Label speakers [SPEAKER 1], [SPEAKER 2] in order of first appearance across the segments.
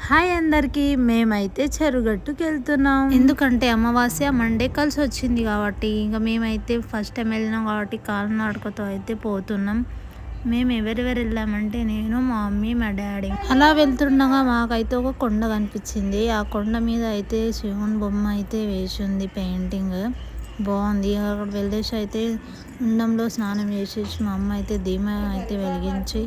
[SPEAKER 1] Hi అందరికీ, మేమైతే చెరుగట్టుకి వెళ్తున్నాం. ఎందుకంటే అమావాస్య మండే కలిసి వచ్చింది కాబట్టి ఇంకా మేమైతే ఫస్ట్ టైం వెళ్ళినాం కాబట్టి కాలినడకతో అయితే పోతున్నాం. మేము ఎవరెవరు వెళ్ళామంటే నేను, మా మమ్మీ, మా డాడీ. అలా వెళ్తుండగా మాకైతే ఒక కొండ కనిపించింది. ఆ కొండ మీద అయితే శివుని బొమ్మ అయితే వేసి ఉంది, పెయింటింగ్ బాగుంది. అక్కడ వెళ్ళేసి అయితే ఉండంలో స్నానం చేసేసి మా అమ్మ అయితే దీపం అయితే వెలిగించి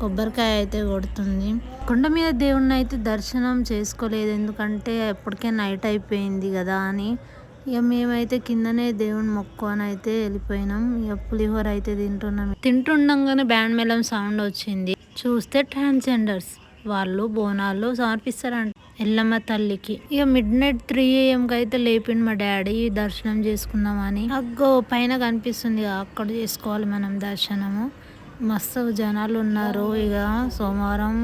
[SPEAKER 1] కొబ్బరికాయ అయితే కొడుతుంది. కొండ మీద దేవుణ్ణి అయితే దర్శనం చేసుకోలేదు, ఎందుకంటే ఎప్పటికే నైట్ అయిపోయింది కదా అని. ఇక మేమైతే కిందనే దేవుని మొక్కు అని అయితే వెళ్ళిపోయినాం. ఇక పులిహోర అయితే తింటుండగానే బ్యాండ్ మేళం సౌండ్ వచ్చింది. చూస్తే ట్రాన్స్జెండర్స్ వాళ్ళు బోనాలు సమర్పిస్తారంట ఎల్లమ్మ తల్లికి. ఇక మిడ్ నైట్ 3 AM అయితే లేపిండు మా డాడీ దర్శనం చేసుకుందామని. అగ్గో పైన కనిపిస్తుంది, అక్కడ చేసుకోవాలి మనం దర్శనము. మస్తు జనాలు ఉన్నారు. ఇక సోమవారం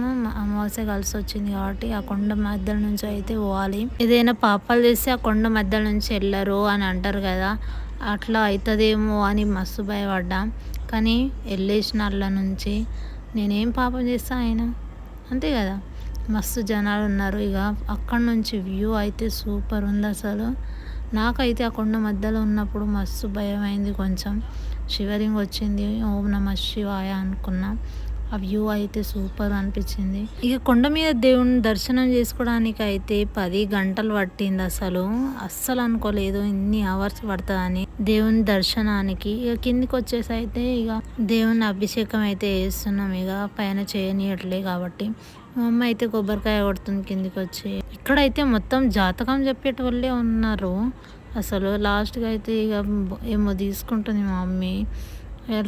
[SPEAKER 1] అమావాస్య కలిసి వచ్చింది కాబట్టి ఆ కొండ మధ్యలో నుంచి అయితే పోవాలి. ఏదైనా పాపాలు చేస్తే ఆ కొండ మధ్యలో నుంచి వెళ్ళరు అని అంటారు కదా, అట్లా అవుతుందేమో అని మస్తు భయపడ్డా. కానీ వెళ్ళేసిన అల్ల నుంచి నేనేం పాపం చేస్తా ఆయన, అంతే కదా. మస్తు జనాలు ఉన్నారు. ఇక అక్కడ నుంచి వ్యూ అయితే సూపర్ ఉంది అసలు. నాకైతే ఆ కొండ మధ్యలో ఉన్నప్పుడు మస్తు భయం అయింది, కొంచెం షివరింగ్ వచ్చింది. ఓం నమః శివాయ అనుకున్నా. ఆ వ్యూ అయితే సూపర్ అనిపించింది. ఇక కొండ మీద దేవుని దర్శనం చేసుకోవడానికి అయితే 10 గంటలు పట్టింది. అస్సలు అనుకోలేదు ఇన్ని అవర్స్ పడుతుందని దేవుని దర్శనానికి. ఇక కిందికి వచ్చేసి అయితే ఇక దేవుని అభిషేకం అయితే చేస్తున్నాం. ఇక పైన చేయనీయట్లే కాబట్టి మా అమ్మ అయితే కొబ్బరికాయ కొడుతుంది కిందికి వచ్చి. ఇక్కడైతే మొత్తం జాతకం చెప్పేటోళ్ళే ఉన్నారు అసలు. లాస్ట్గా అయితే ఇక ఏమో తీసుకుంటుంది మా మమ్మీ,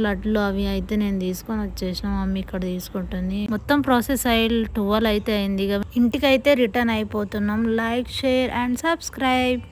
[SPEAKER 1] లడ్లు అవి అయితే నేను తీసుకొని వచ్చేసిన. మా మమ్మీ ఇక్కడ తీసుకుంటుంది. మొత్తం ప్రాసెస్ 12 అయితే అయింది. ఇక ఇంటికి అయితే రిటర్న్ అయిపోతున్నాం. Like, share and subscribe.